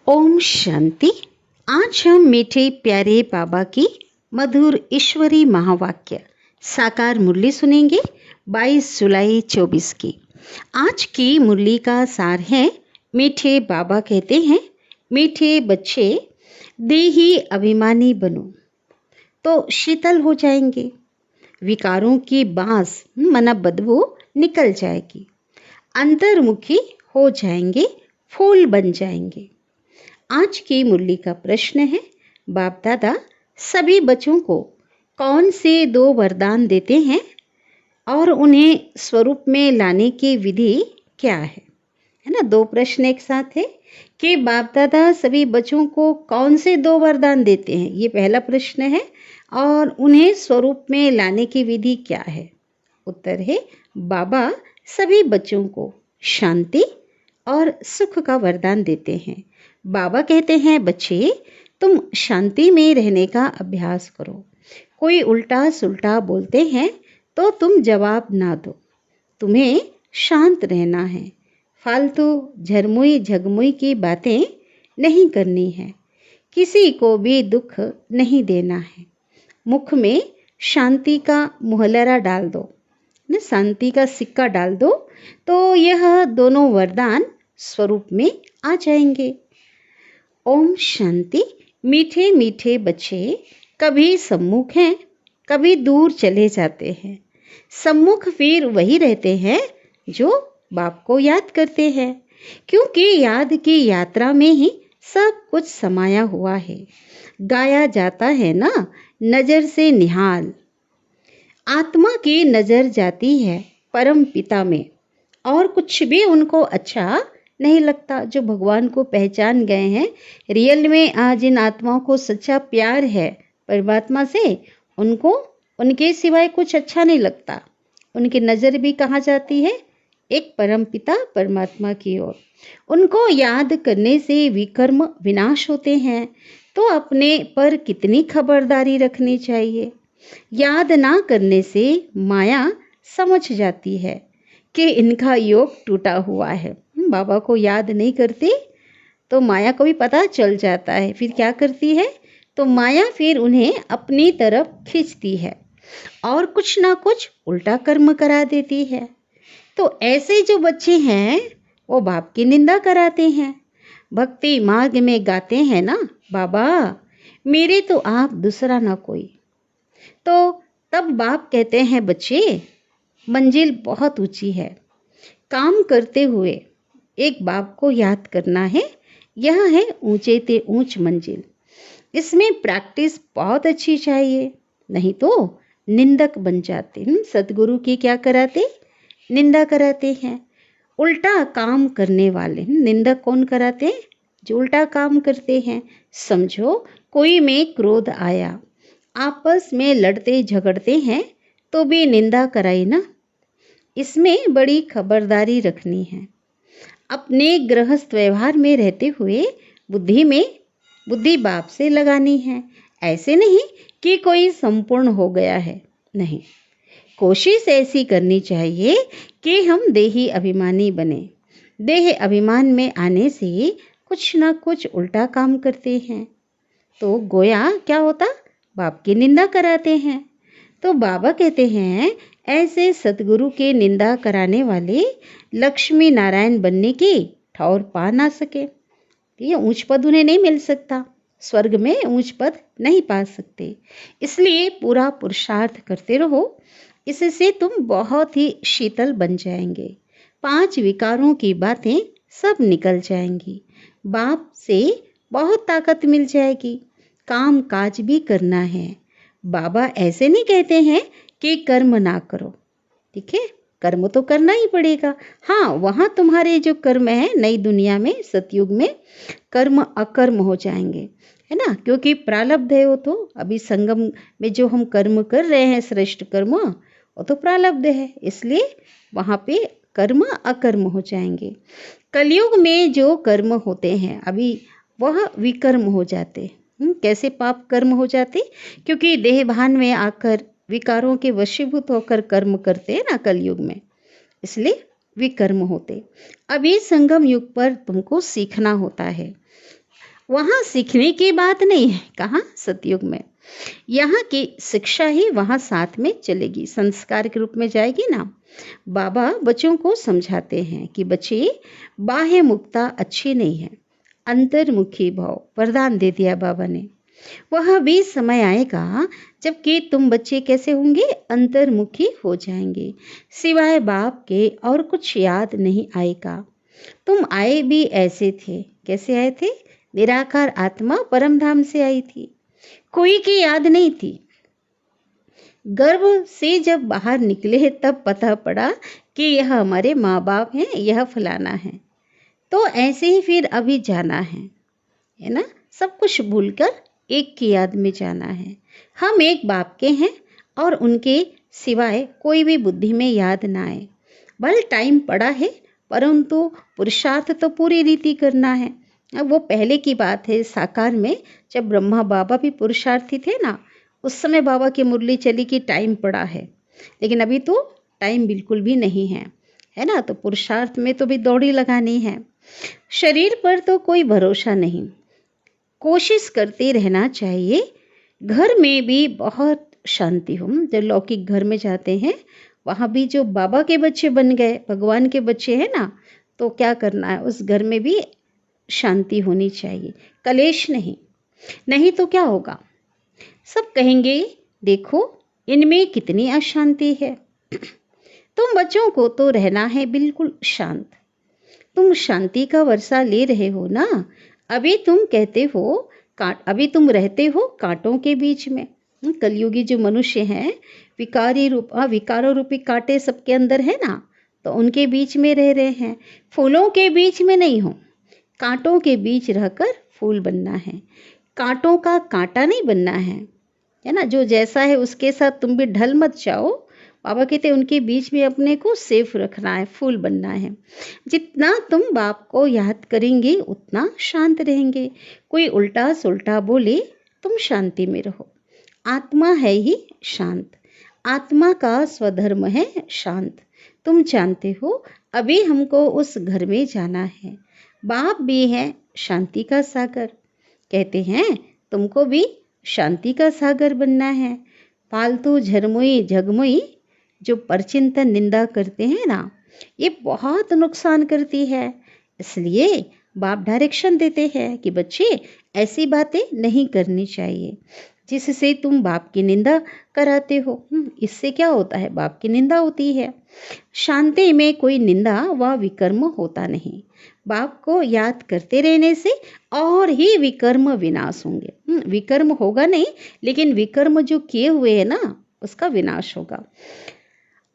ओम शांति। आज हम मीठे प्यारे बाबा की मधुर ईश्वरी महावाक्य साकार मुरली सुनेंगे 22 जुलाई 24 की। आज की मुरली का सार है, मीठे बाबा कहते हैं, मीठे बच्चे देही अभिमानी बनो तो शीतल हो जाएंगे, विकारों की बांस मना बदबू निकल जाएगी, अंतर्मुखी हो जाएंगे, फूल बन जाएंगे। आज की मुरली का प्रश्न है, बाप दादा सभी बच्चों को कौन से 2 वरदान देते हैं और उन्हें स्वरूप में लाने की विधि क्या है ना। 2 प्रश्न एक साथ है कि बाप दादा सभी बच्चों को कौन से 2 वरदान देते हैं, ये पहला प्रश्न है, और उन्हें स्वरूप में लाने की विधि क्या है। उत्तर है, बाबा सभी बच्चों को शांति और सुख का वरदान देते हैं। बाबा कहते हैं, बच्चे तुम शांति में रहने का अभ्यास करो। कोई उल्टा सुल्टा बोलते हैं तो तुम जवाब ना दो, तुम्हें शांत रहना है। फालतू झरमुई झगमुई की बातें नहीं करनी है, किसी को भी दुख नहीं देना है। मुख में शांति का मुहल्ला डाल दो ना, शांति का सिक्का डाल दो, तो यह दोनों वरदान स्वरूप में आ जाएंगे। ओम शांति। मीठे मीठे बच्चे कभी सम्मुख हैं, कभी दूर चले जाते हैं। सम्मुख फिर वही रहते हैं जो बाप को याद करते हैं, क्योंकि याद की यात्रा में ही सब कुछ समाया हुआ है। गाया जाता है ना, नजर से निहाल। आत्मा की नजर जाती है परम पिता में, और कुछ भी उनको अच्छा नहीं लगता। जो भगवान को पहचान गए हैं, रियल में आज इन आत्माओं को सच्चा प्यार है परमात्मा से, उनको उनके सिवाय कुछ अच्छा नहीं लगता। उनकी नज़र भी कहाँ जाती है? एक परम पिता परमात्मा की ओर। उनको याद करने से विकर्म विनाश होते हैं, तो अपने पर कितनी खबरदारी रखनी चाहिए। याद ना करने से माया समझ जाती है कि इनका योग टूटा हुआ है। बाबा को याद नहीं करती तो माया को भी पता चल जाता है। फिर क्या करती है? तो माया फिर उन्हें अपनी तरफ खींचती है और कुछ ना कुछ उल्टा कर्म करा देती है। तो ऐसे जो बच्चे हैं वो बाप की निंदा कराते हैं। भक्ति मार्ग में गाते हैं ना, बाबा मेरे तो आप दूसरा ना कोई। तो तब बाप कहते हैं, बच्चे मंजिल बहुत ऊंची है। काम करते हुए एक बाप को याद करना है, यह है ऊंचे ते ऊंच मंजिल। इसमें प्रैक्टिस बहुत अच्छी चाहिए, नहीं तो निंदक बन जाते हैं। सतगुरु की क्या कराते? निंदा कराते हैं। उल्टा काम करने वाले निंदक कौन कराते? जो उल्टा काम करते हैं। समझो कोई में क्रोध आया, आपस में लड़ते झगड़ते हैं तो भी निंदा कराई ना। इसमें बड़ी खबरदारी रखनी है। अपने गृहस्थ व्यवहार में रहते हुए बुद्धि बाप से लगानी है। ऐसे नहीं कि कोई संपूर्ण हो गया है, नहीं। कोशिश ऐसी करनी चाहिए कि हम देही अभिमानी बने। देह अभिमान में आने से कुछ ना कुछ उल्टा काम करते हैं, तो गोया क्या होता? बाप की निंदा कराते हैं। तो बाबा कहते हैं, ऐसे सतगुरु के निंदा कराने वाले लक्ष्मी नारायण बनने की ठौर पा ना सके। ये ऊंच पद उन्हें नहीं मिल सकता, स्वर्ग में ऊंच पद नहीं पा सकते। इसलिए पूरा पुरुषार्थ करते रहो, इससे तुम बहुत ही शीतल बन जाएंगे। 5 विकारों की बातें सब निकल जाएंगी। बाप से बहुत ताकत मिल जाएगी। काम काज भी करना है। बाबा ऐसे नहीं कहते हैं कि कर्म ना करो, ठीक है, कर्म तो करना ही पड़ेगा। हाँ, वहाँ तुम्हारे जो कर्म है नई दुनिया में, सतयुग में, कर्म अकर्म हो जाएंगे, है ना, क्योंकि प्रारब्ध है वो। तो अभी संगम में जो हम कर्म कर रहे हैं, श्रेष्ठ कर्म, वो तो प्रारब्ध है, इसलिए वहाँ पे कर्म अकर्म हो जाएंगे। कलयुग में जो कर्म होते हैं अभी, वह विकर्म हो जाते। कैसे पाप कर्म हो जाते? क्योंकि देह भान में आकर विकारों के वशीभूत होकर कर्म करते हैं ना कलयुग में, इसलिए विकर्म होते। अभी संगम युग पर तुमको सीखना होता है। वहाँ सीखने की बात नहीं है, कहाँ सतयुग में। यहाँ की शिक्षा ही वहाँ साथ में चलेगी, संस्कार के रूप में जाएगी ना। बाबा बच्चों को समझाते हैं कि बच्चे, बाह्य मुक्ता अच्छी नहीं है, अंतर्मुखी भाव वरदान दे दिया बाबा ने। वह भी समय आएगा जबकि तुम बच्चे कैसे होंगे, अंतर्मुखी हो जाएंगे, सिवाय बाप के और कुछ याद नहीं आएगा। तुम आए भी ऐसे थे, कैसे आए थे, निराकार आत्मा परम धाम से आई थी, कोई की याद नहीं थी। गर्भ से जब बाहर निकले तब पता पड़ा कि यह हमारे माँ बाप हैं, यह फलाना है। तो ऐसे ही फिर अभी जाना है ना, सब कुछ भूलकर एक की याद में जाना है। हम एक बाप के हैं और उनके सिवाय कोई भी बुद्धि में याद ना आए। भले टाइम पड़ा है, परंतु पुरुषार्थ तो पूरी रीति करना है। अब वो पहले की बात है, साकार में जब ब्रह्मा बाबा भी पुरुषार्थी थे ना, उस समय बाबा की मुरली चली कि टाइम पड़ा है, लेकिन अभी तो टाइम बिल्कुल भी नहीं है ना। तो पुरुषार्थ में तो भी दौड़ी लगानी है। शरीर पर तो कोई भरोसा नहीं, कोशिश करते रहना चाहिए। घर में भी बहुत शांति हो। जब लौकिक घर में जाते हैं, वहाँ भी जो बाबा के बच्चे बन गए, भगवान के बच्चे हैं ना, तो क्या करना है, उस घर में भी शांति होनी चाहिए, कलेश नहीं। नहीं तो क्या होगा, सब कहेंगे देखो इनमें कितनी अशांति है। तुम बच्चों को तो रहना है बिल्कुल शांत। तुम शांति का वर्षा ले रहे हो ना। अभी तुम कहते हो अभी तुम रहते हो कांटों के बीच में। कलयुगी जो मनुष्य हैं, विकारों रूपी कांटे सबके अंदर है ना, तो उनके बीच में रह रहे हैं। फूलों के बीच में नहीं हो, कांटों के बीच रहकर फूल बनना है, कांटों का कांटा नहीं बनना है ना। जो जैसा है उसके साथ तुम भी ढल मत जाओ। बाबा कहते उनके बीच में अपने को सेफ रखना है, फूल बनना है। जितना तुम बाप को याद करेंगे उतना शांत रहेंगे। कोई उल्टा सुल्टा बोले, तुम शांति में रहो। आत्मा है ही शांत, आत्मा का स्वधर्म है शांत। तुम जानते हो अभी हमको उस घर में जाना है। बाप भी है शांति का सागर, कहते हैं तुमको भी शांति का सागर बनना है। फालतू झरमुई झगमुई जो परचिंतन निंदा करते हैं ना, ये बहुत नुकसान करती है। इसलिए बाप डायरेक्शन देते हैं कि बच्चे ऐसी बातें नहीं करनी चाहिए जिससे तुम बाप की निंदा कराते हो। इससे क्या होता है, बाप की निंदा होती है। शांति में कोई निंदा व विकर्म होता नहीं। बाप को याद करते रहने से और ही विकर्म विनाश होंगे। विकर्म होगा नहीं, लेकिन विकर्म जो किए हुए हैं ना, उसका विनाश होगा।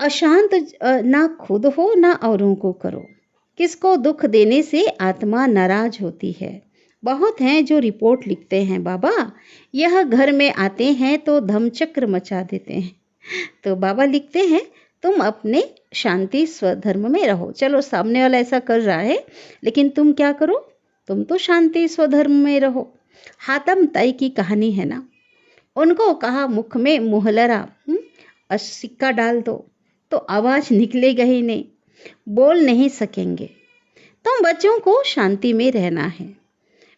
अशांत ना खुद हो ना औरों को करो। किसको दुख देने से आत्मा नाराज होती है। बहुत हैं जो रिपोर्ट लिखते हैं, बाबा यह घर में आते हैं तो धमचक्र मचा देते हैं। तो बाबा लिखते हैं तुम अपने शांति स्वधर्म में रहो। चलो सामने वाला ऐसा कर रहा है, लेकिन तुम क्या करो, तुम तो शांति स्वधर्म में रहो। हातम ताई की कहानी है ना, उनको कहा मुख में मुहलरा सिक्का डाल दो, तो आवाज निकलेगा ही नहीं, बोल नहीं सकेंगे। तुम बच्चों को शांति में रहना है।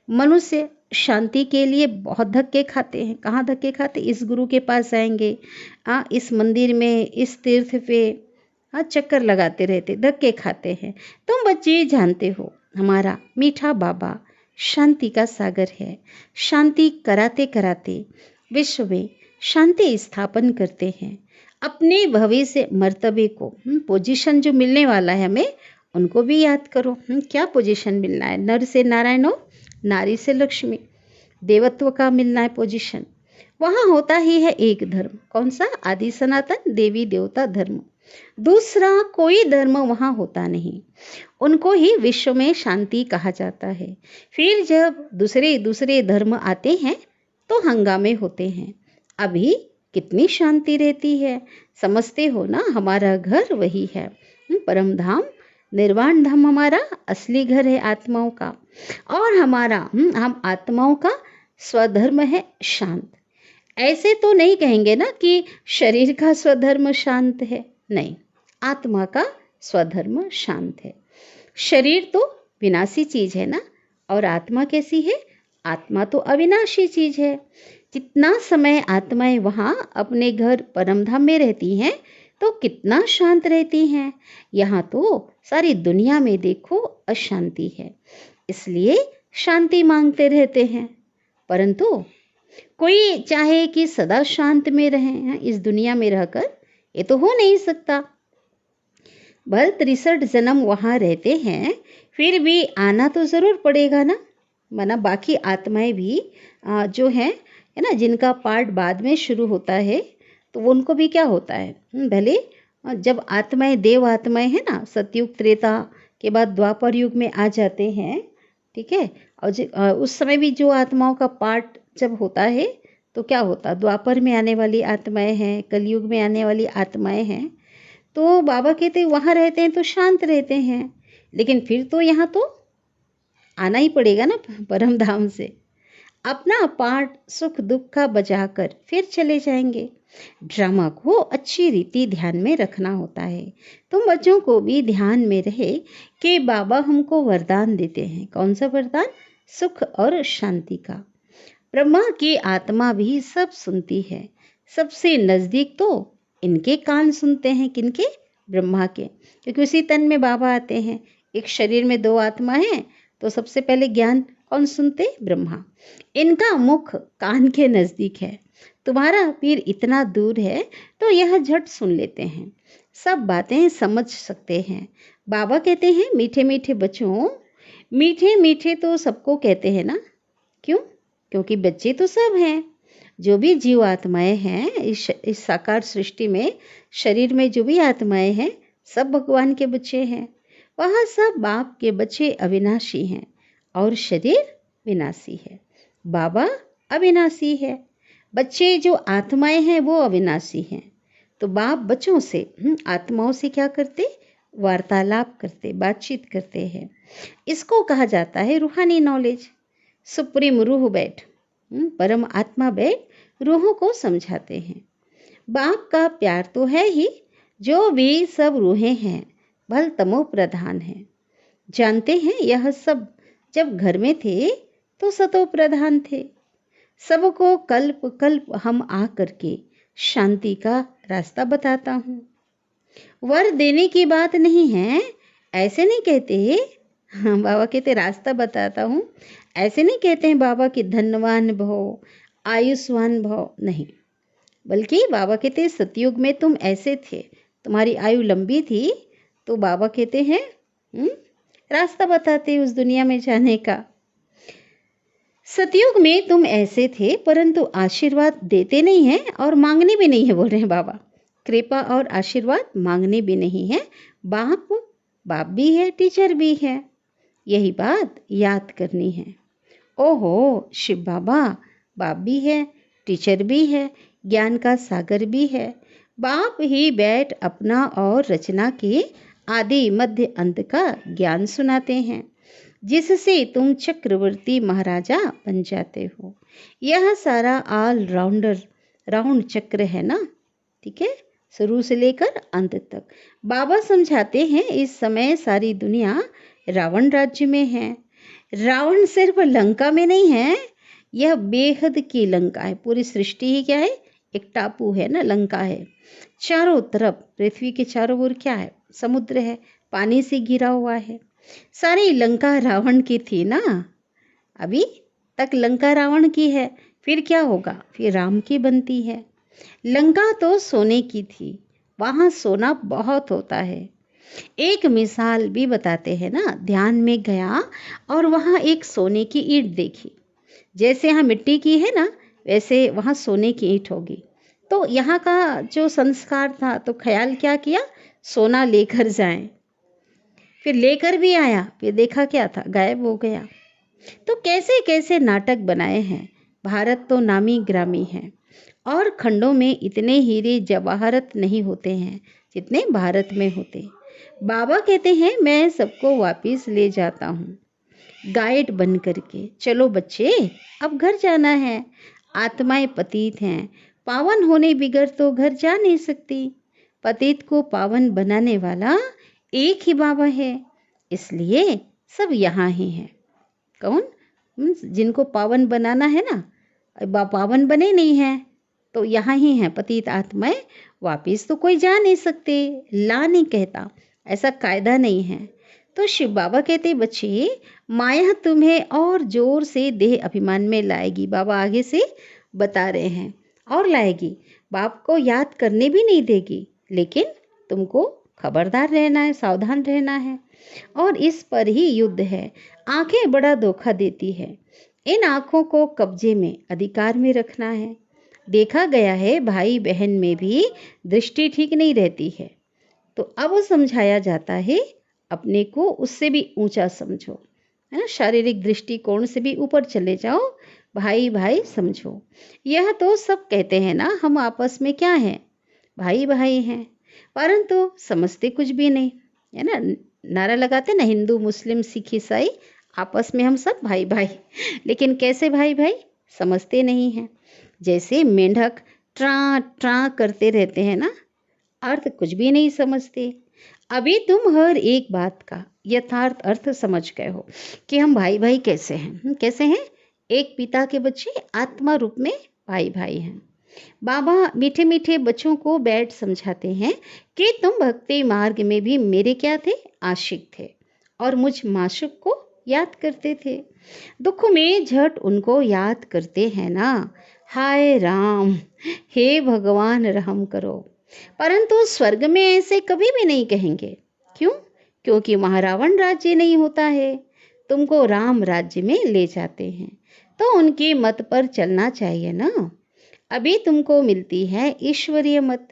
मनुष्य शांति के लिए बहुत धक्के खाते हैं। कहाँ धक्के खाते, इस गुरु के पास आएंगे, इस मंदिर में, इस तीर्थ पे चक्कर लगाते रहते, धक्के खाते हैं। तुम बच्चे जानते हो हमारा मीठा बाबा शांति का सागर है। शांति कराते कराते विश्व में शांति स्थापन करते हैं। अपने भविष्य मर्तबे को, पोजीशन जो मिलने वाला है हमें, उनको भी याद करो। क्या पोजीशन मिलना है, नर से नारायण हो, नारी से लक्ष्मी, देवत्व का मिलना है पोजीशन। वहाँ होता ही है एक धर्म, कौन सा, आदि सनातन देवी देवता धर्म। दूसरा कोई धर्म वहाँ होता नहीं, उनको ही विश्व में शांति कहा जाता है। फिर जब दूसरे दूसरे धर्म आते हैं तो हंगामे होते हैं। अभी कितनी शांति रहती है, समझते हो ना, हमारा घर वही है, परम धाम निर्वाण धाम हमारा असली घर है आत्माओं का। और हमारा हम आत्माओं का स्वधर्म है शांत। ऐसे तो नहीं कहेंगे ना कि शरीर का स्वधर्म शांत है, नहीं, आत्मा का स्वधर्म शांत है। शरीर तो विनाशी चीज है ना, और आत्मा कैसी है, आत्मा तो अविनाशी चीज है। जितना समय आत्माएं वहाँ अपने घर परमधाम में रहती हैं तो कितना शांत रहती हैं। यहाँ तो सारी दुनिया में देखो अशांति है, इसलिए शांति मांगते रहते हैं। परंतु कोई चाहे कि सदा शांत में रहे इस दुनिया में रहकर, ये तो हो नहीं सकता। भल 63 जन्म वहाँ रहते हैं, फिर भी आना तो ज़रूर पड़ेगा ना। माना बाकी आत्माएं भी जो है ना, जिनका पार्ट बाद में शुरू होता है, तो उनको भी क्या होता है, भले जब आत्माएं देव आत्माएं हैं ना, सतयुग त्रेता के बाद द्वापर युग में आ जाते हैं, ठीक है। और उस समय भी जो आत्माओं का पार्ट जब होता है तो क्या होता, द्वापर में आने वाली आत्माएं हैं, कलयुग में आने वाली आत्माएं हैं। तो बाबा कहते वहाँ रहते हैं तो शांत रहते हैं, लेकिन फिर तो यहाँ तो आना ही पड़ेगा ना परम धाम से। अपना पार्ट सुख दुख का बजाकर फिर चले जाएंगे। ड्रामा को अच्छी रीति ध्यान में रखना होता है। तुम बच्चों को भी ध्यान में रहे कि बाबा हमको वरदान देते हैं। कौन सा वरदान? सुख और शांति का। ब्रह्मा की आत्मा भी सब सुनती है। सबसे नजदीक तो इनके कान सुनते हैं। किनके? ब्रह्मा के, क्योंकि उसी तन में बाबा आते हैं। एक शरीर में 2 आत्मा हैं, तो सबसे पहले ज्ञान कौन सुनते? ब्रह्मा। इनका मुख कान के नजदीक है। तुम्हारा पीर इतना दूर है तो यह झट सुन लेते हैं, सब बातें समझ सकते हैं। बाबा कहते हैं मीठे मीठे बच्चों, मीठे मीठे तो सबको कहते हैं ना। क्यों? क्योंकि बच्चे तो सब हैं। जो भी जीव आत्माएं हैं इस साकार सृष्टि में, शरीर में जो भी आत्माएं हैं, सब भगवान के बच्चे हैं। वह सब बाप के बच्चे अविनाशी हैं और शरीर विनाशी है। बाबा अविनाशी है, बच्चे जो आत्माएं हैं वो अविनाशी हैं। तो बाप बच्चों से आत्माओं से क्या करते? वार्तालाप करते, बातचीत करते हैं। इसको कहा जाता है रूहानी नॉलेज। सुप्रीम रूह बैठ, परम आत्मा बैठ रूहों को समझाते हैं। बाप का प्यार तो है ही, जो भी सब रूहें हैं भल तमो प्रधान है। जानते हैं यह सब जब घर में थे तो सतो प्रधान थे। सबको कल्प कल्प हम आ करके शांति का रास्ता बताता हूँ। वर देने की बात नहीं है, ऐसे नहीं कहते। बाबा कहते रास्ता बताता हूँ, ऐसे नहीं कहते हैं बाबा कि धनवान भव, आयुष्मान भव, नहीं। बल्कि बाबा कहते सतयुग में तुम ऐसे थे, तुम्हारी आयु लंबी थी, तो बाबा कहते हैं रास्ता बताते उस दुनिया में जाने का। सतयुग में तुम ऐसे थे, परंतु आशीर्वाद देते नहीं हैं और मांगने भी नहीं है, बोल रहे हैं बाबा। कृपा और आशीर्वाद मांगने भी नहीं है। बाप बाप भी है, टीचर भी है, यही बात याद करनी है। ओहो, शिव बाबा बाप भी है, टीचर भी है, ज्ञान का सागर भी है। बाप ही बैठ अपना और रचना के आदि मध्य अंत का ज्ञान सुनाते हैं, जिससे तुम चक्रवर्ती महाराजा बन जाते हो। यह सारा ऑल राउंडर राउंड चक्र है ना, ठीक है, शुरू से लेकर अंत तक। बाबा समझाते हैं इस समय सारी दुनिया रावण राज्य में है। रावण सिर्फ लंका में नहीं है, यह बेहद की लंका है। पूरी सृष्टि ही क्या है? एक टापू है ना, लंका है। चारों तरफ पृथ्वी के चारों ओर क्या है? समुद्र है, पानी से घिरा हुआ है। सारी लंका रावण की थी ना, अभी तक लंका रावण की है, फिर क्या होगा? फिर राम की बनती है। लंका तो सोने की थी, वहाँ सोना बहुत होता है। एक मिसाल भी बताते हैं ना, ध्यान में गया और वहाँ एक सोने की ईंट देखी। जैसे यहाँ मिट्टी की है ना, वैसे वहाँ सोने की ईंट होगी। तो यहाँ का जो संस्कार था, तो ख्याल क्या किया? सोना लेकर जाएं। फिर लेकर भी आया, फिर देखा क्या था? गायब हो गया। तो कैसे कैसे नाटक बनाए हैं। भारत तो नामी ग्रामी है और खंडों में इतने हीरे जवाहरत नहीं होते हैं जितने भारत में होते। बाबा कहते हैं मैं सबको वापस ले जाता हूँ गाइड बन करके। चलो बच्चे, अब घर जाना है। आत्माएं पतित हैं, पावन होने बिगड़ तो घर जा नहीं सकती। पतित को पावन बनाने वाला एक ही बाबा है, इसलिए सब यहाँ ही हैं। कौन? जिनको पावन बनाना है ना, पावन बने नहीं हैं तो यहाँ ही हैं पतित आत्माएं, वापिस तो कोई जा नहीं सकते, ला नहीं कहता, ऐसा कायदा नहीं है। तो शिव बाबा कहते बच्चे, माया तुम्हें और जोर से देह अभिमान में लाएगी। बाबा आगे से बता रहे हैं, और लाएगी, बाप को याद करने भी नहीं देगी, लेकिन तुमको खबरदार रहना है, सावधान रहना है। और इस पर ही युद्ध है। आंखें बड़ा धोखा देती है, इन आंखों को कब्जे में, अधिकार में रखना है। देखा गया है भाई बहन में भी दृष्टि ठीक नहीं रहती है, तो अब समझाया जाता है अपने को उससे भी ऊंचा समझो, है ना, शारीरिक दृष्टिकोण से भी ऊपर चले जाओ, भाई भाई समझो। यह तो सब कहते हैं ना हम आपस में क्या हैं, भाई भाई हैं, परंतु समझते कुछ भी नहीं, है ना। नारा लगाते ना हिंदू मुस्लिम सिख ईसाई, आपस में हम सब भाई भाई, लेकिन कैसे भाई भाई समझते नहीं हैं। जैसे मेंढक ट्रा ट्रा करते रहते हैं ना, अर्थ कुछ भी नहीं समझते। अभी तुम हर एक बात का यथार्थ अर्थ समझ गए हो कि हम भाई भाई कैसे हैं, कैसे हैं, एक पिता के बच्चे आत्मा रूप में भाई भाई हैं। बाबा मीठे मीठे बच्चों को बैठ समझाते हैं कि तुम भक्ति मार्ग में भी मेरे क्या थे, आशिक थे, और मुझ माशुक को याद करते थे। दुख में झट उनको याद करते हैं ना, हाय राम, हे भगवान रहम करो। परंतु स्वर्ग में ऐसे कभी भी नहीं कहेंगे। क्यों? क्योंकि वहाँ रावण राज्य नहीं होता है, तुमको राम राज्य में ले जाते हैं, तो उनकी मत पर चलना चाहिए ना। अभी तुमको मिलती है ईश्वरीय मत,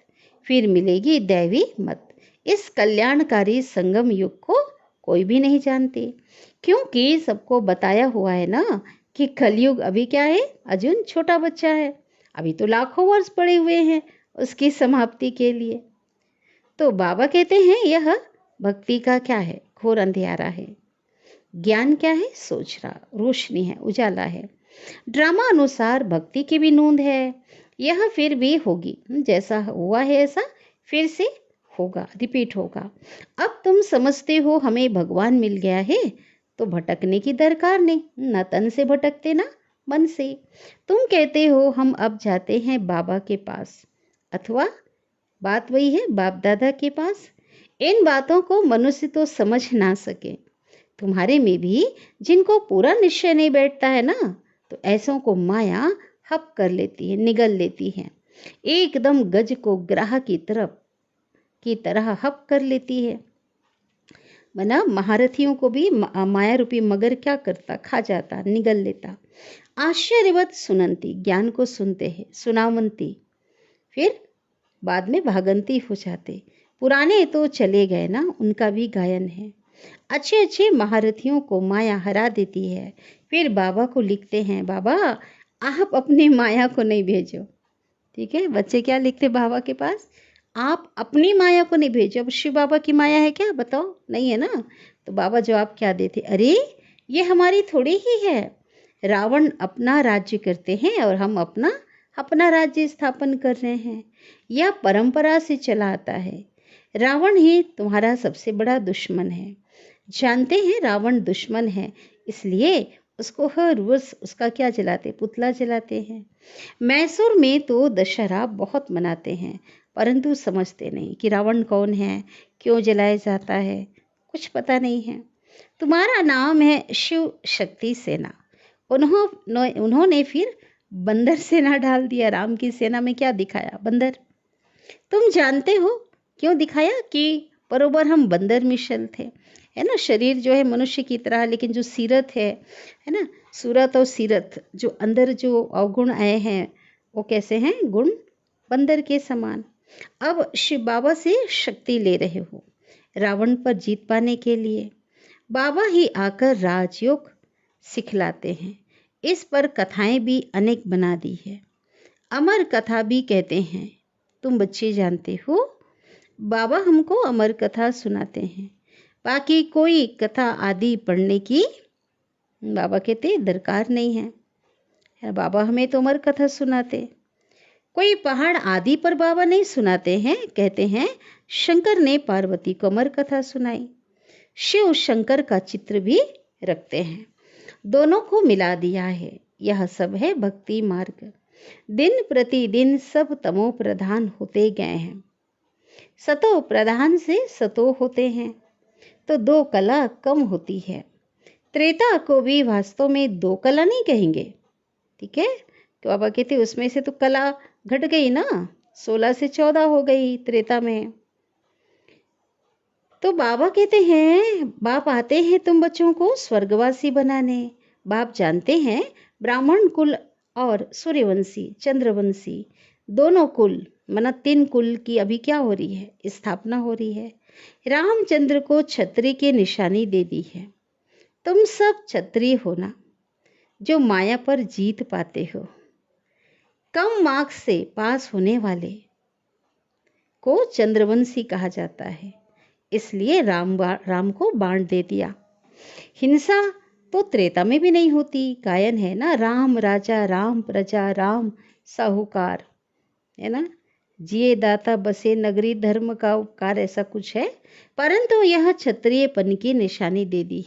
फिर मिलेगी दैवी मत। इस कल्याणकारी संगम युग को कोई भी नहीं जानते, क्योंकि सबको बताया हुआ है ना कि कलयुग अभी क्या है, अर्जुन छोटा बच्चा है, अभी तो लाखों वर्ष पड़े हुए हैं उसकी समाप्ति के लिए। तो बाबा कहते हैं यह भक्ति का क्या है, घोर अंधियारा है। ज्ञान क्या है, सोच रहा, रोशनी है, उजाला है। ड्रामा अनुसार भक्ति की भी नोंद है, यह फिर भी होगी, जैसा हुआ है ऐसा फिर से होगा, रिपीट होगा। अब तुम समझते हो हमें भगवान मिल गया है तो भटकने की दरकार नहीं, न तन से भटकते ना मन से। तुम कहते हो हम अब जाते हैं बाबा के पास, अथवा बात वही है बाप दादा के पास। इन बातों को मनुष्य तो समझ ना सके, तुम्हारे में भी जिनको पूरा निश्चय नहीं बैठता है ना, तो ऐसों को माया हप कर लेती है, निगल लेती है, एकदम गज को ग्राह की तरह हप कर लेती है। मना महारथियों को भी माया रूपी मगर क्या करता, खा जाता, निगल लेता। आश्चर्यवत सुनंती, ज्ञान को सुनते हैं, सुनावंती, फिर बाद में भागंती हो जाते। पुराने तो चले गए ना, उनका भी गायन है। अच्छे अच्छे महारथियों को माया हरा देती है, फिर बाबा को लिखते हैं, बाबा आप अपनी माया को नहीं भेजो। ठीक है, बच्चे क्या लिखते बाबा के पास, आप अपनी माया को नहीं भेजो। अब शिव बाबा की माया है क्या, बताओ, नहीं है ना। तो बाबा जवाब क्या देते, अरे ये हमारी थोड़ी ही है। रावण अपना राज्य करते हैं और हम अपना अपना राज्य स्थापन कर रहे हैं, यह परंपरा से चला आता है। रावण ही तुम्हारा सबसे बड़ा दुश्मन है, जानते हैं रावण दुश्मन है, इसलिए उसको हर रोज उसका क्या जलाते, पुतला जलाते हैं। मैसूर में तो दशहरा बहुत मनाते हैं, परंतु समझते नहीं कि रावण कौन है, क्यों जलाया जाता है, कुछ पता नहीं है। तुम्हारा नाम है शिव शक्ति सेना, उन्होंने फिर बंदर सेना डाल दिया। राम की सेना में क्या दिखाया, बंदर। तुम जानते हो क्यों दिखाया, कि बरोबर हम बंदर मिशल थे, है ना। शरीर जो है मनुष्य की तरह, लेकिन जो सीरत है ना, सूरत और सीरत, जो अंदर जो अवगुण आए हैं वो कैसे हैं, गुण बंदर के समान। अब शिव बाबा से शक्ति ले रहे हो रावण पर जीत पाने के लिए। बाबा ही आकर राजयोग सिखलाते हैं। इस पर कथाएं भी अनेक बना दी है, अमर कथा भी कहते हैं। तुम बच्चे जानते हो बाबा हमको अमर कथा सुनाते हैं, बाकी कोई कथा आदि पढ़ने की बाबा कहते दरकार नहीं है। बाबा हमें तो अमर कथा सुनाते, कोई पहाड़ आदि पर बाबा नहीं सुनाते हैं। कहते हैं शंकर ने पार्वती को अमर कथा सुनाई, शिव शंकर का चित्र भी रखते हैं। दोनों को मिला दिया है। यह सब है भक्ति मार्ग। दिन प्रतिदिन सब तमो प्रधान होते गए हैं, सतो प्रधान से सतो होते हैं, तो दो कला कम होती है। त्रेता को भी वास्तव में दो कला नहीं कहेंगे, ठीक है। तो बाबा कहते उसमें से तो कला घट गई ना, 16 से 14 हो गई त्रेता में। तो बाबा कहते हैं बाप आते हैं तुम बच्चों को स्वर्गवासी बनाने। बाप जानते हैं ब्राह्मण कुल और सूर्यवंशी चंद्रवंशी दोनों कुल मना 3 कुल की अभी क्या हो रही है, स्थापना हो रही है। रामचंद्र को छत्री की निशानी दे दी है। तुम सब क्षत्रिय होना जो माया पर जीत पाते हो। कम मार्क्स से पास होने वाले को चंद्रवंशी कहा जाता है, इसलिए राम को बाण दे दिया। हिंसा तो त्रेता में भी नहीं होती, गायन है ना, राम राजा राम प्रजा राम साहूकार, है ना, जिए दाता बसे नगरी धर्म का उपकार, ऐसा कुछ है। परंतु यह क्षत्रियपन की निशानी दे दी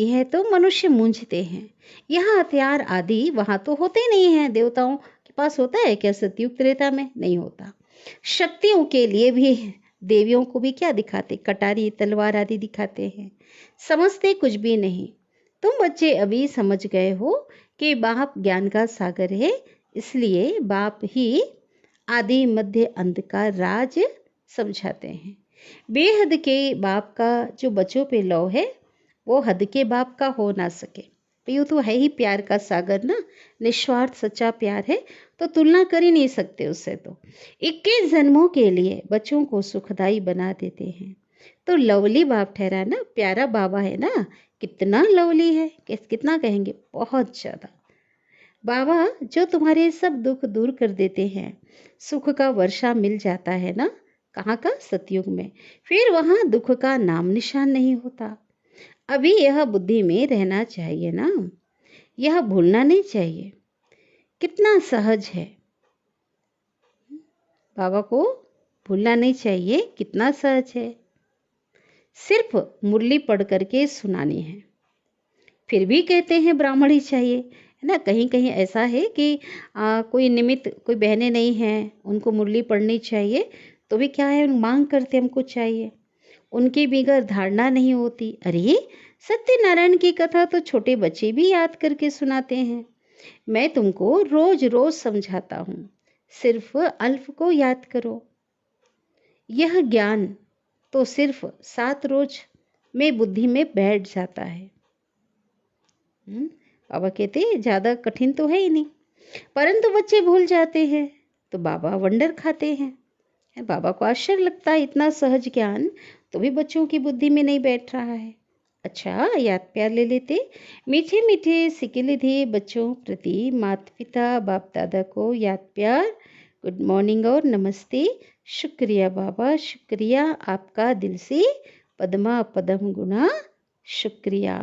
है तो मनुष्य मूंझते हैं। यह हथियार आदि वहां तो होते नहीं हैं। देवताओं के पास होता है क्या सतयुग त्रेता में? नहीं होता। शक्तियों के लिए भी देवियों को भी क्या दिखाते, कटारी तलवार आदि दिखाते हैं। समझते कुछ भी नहीं। तुम बच्चे अभी समझ गए हो कि बाप ज्ञान का सागर है, इसलिए बाप ही आदि मध्य अंत का राज समझाते हैं। बेहद के बाप का जो बच्चों पे लौ है वो हद के बाप का हो ना सके। यूँ तो है ही प्यार का सागर ना, निस्वार्थ सच्चा प्यार है, तो तुलना कर ही नहीं सकते उससे। तो 21 जन्मों के लिए बच्चों को सुखदाई बना देते हैं। तो लवली बाप ठहरा ना, प्यारा बाबा है ना। कितना लवली है, कितना कहेंगे, बहुत ज़्यादा। बाबा जो तुम्हारे सब दुख दूर कर देते हैं, सुख का वर्षा मिल जाता है ना। कहाँ का? सतयुग में। फिर वहाँ दुख का नाम निशान नहीं होता। अभी यह बुद्धि में रहना चाहिए ना, यह भूलना नहीं चाहिए। कितना सहज है, बाबा को भूलना नहीं चाहिए, कितना सहज है। सिर्फ मुरली पढ़ करके सुनानी है, फिर भी कहते हैं ब्राह्मण ही चाहिए, है ना। कहीं कहीं ऐसा है कि कोई निमित्त, कोई बहनें नहीं हैं, उनको मुरली पढ़नी चाहिए, तो भी क्या है, मांग करते हमको चाहिए। उनकी बिगड़ धारणा नहीं होती। अरे सत्यनारायण की कथा तो छोटे बच्चे भी याद करके सुनाते हैं। मैं तुमको रोज रोज समझाता हूँ, सिर्फ अल्फ को याद करो। यह ज्ञान तो सिर्फ 7 रोज में बुद्धि में बैठ जाता है। बाबा कहते ज़्यादा कठिन तो है ही नहीं, परंतु बच्चे भूल जाते हैं, तो बाबा वंडर खाते हैं। बाबा को आश्चर्य लगता है, इतना सहज ज्ञान तो भी बच्चों की बुद्धि में नहीं बैठ रहा है। अच्छा, याद प्यार ले लेते। मीठे मीठे सिकिलिधे बच्चों प्रति माता पिता बाप दादा को याद प्यार, गुड मॉर्निंग और नमस्ते। शुक्रिया बाबा, शुक्रिया आपका दिल से, पद्मा पदम गुना शुक्रिया।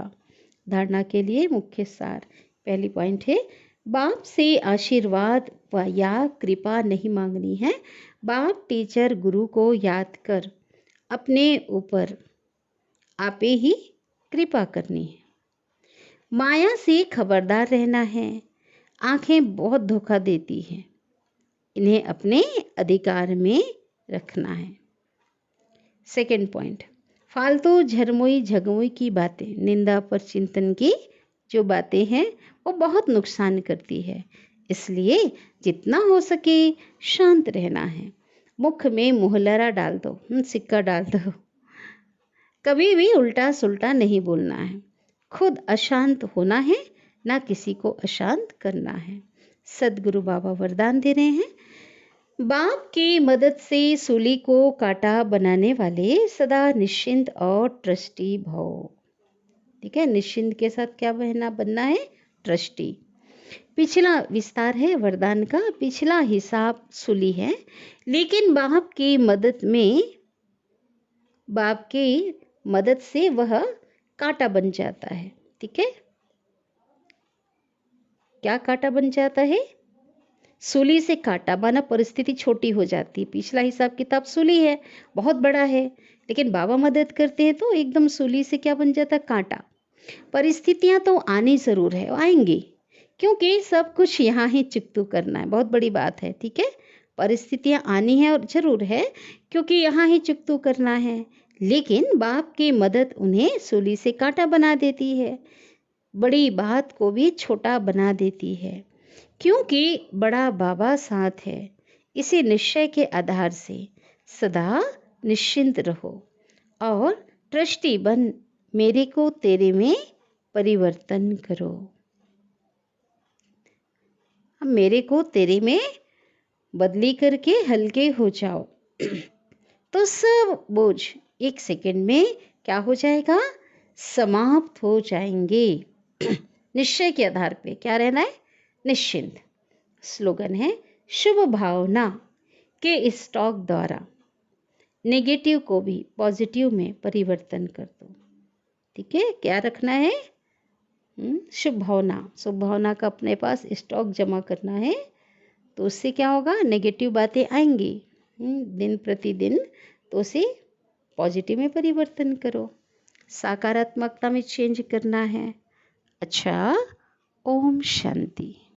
धारणा के लिए मुख्य सार। पहली पॉइंट है, बाप से आशीर्वाद या कृपा नहीं मांगनी है। बाप टीचर गुरु को याद कर अपने ऊपर आपे ही कृपा करनी है। माया से खबरदार रहना है, आंखें बहुत धोखा देती हैं, इन्हें अपने अधिकार में रखना है। सेकंड पॉइंट, फालतू झरमोई झगमोई की बातें, निंदा पर चिंतन की जो बातें हैं वो बहुत नुकसान करती है, इसलिए जितना हो सके शांत रहना है। मुख में मुहलरा डाल दो, सिक्का डाल दो। कभी भी उल्टा सुल्टा नहीं बोलना है। खुद अशांत होना है, ना किसी को अशांत करना है। सदगुरु बाबा वरदान दे रहे हैं, बाप की मदद से सूली को कांटा बनाने वाले सदा निश्चिंत और ट्रस्टी भव। ठीक है, निश्चिंत के साथ क्या बनना है? ट्रस्टी। पिछला विस्तार है वरदान का, पिछला हिसाब सूली है, लेकिन बाप की मदद से वह कांटा बन जाता है। ठीक है, क्या कांटा बन जाता है? सूली से कांटा, माना परिस्थिति छोटी हो जाती है। पिछला हिसाब किताब सूली है, बहुत बड़ा है, लेकिन बाबा मदद करते हैं तो एकदम सूली से क्या बन जाता, कांटा। परिस्थितियां तो आनी ज़रूर है, आएंगी, क्योंकि सब कुछ यहाँ ही चुकतू करना है, बहुत बड़ी बात है, ठीक है। परिस्थितियां आनी है और ज़रूर है, क्योंकि यहाँ ही चुकतू करना है। लेकिन बाप की मदद उन्हें सूली से कांटा बना देती है, बड़ी बात को भी छोटा बना देती है, क्योंकि बड़ा बाबा साथ है। इसी निश्चय के आधार से सदा निश्चिंत रहो और ट्रस्टी बन मेरे को तेरे में परिवर्तन करो। अब मेरे को तेरे में बदली करके हल्के हो जाओ तो सब बोझ एक सेकंड में क्या हो जाएगा, समाप्त हो जाएंगे। निश्चय के आधार पे क्या रहना है, निश्चिंत। स्लोगन है, शुभ भावना के स्टॉक द्वारा नेगेटिव को भी पॉजिटिव में परिवर्तन कर दो। ठीक है, क्या रखना है, शुभ भावना। शुभ भावना का अपने पास स्टॉक जमा करना है, तो उससे क्या होगा, नेगेटिव बातें आएंगी दिन प्रतिदिन, तो उसे पॉजिटिव में परिवर्तन करो, सकारात्मकता में चेंज करना है। अच्छा, ओम शांति।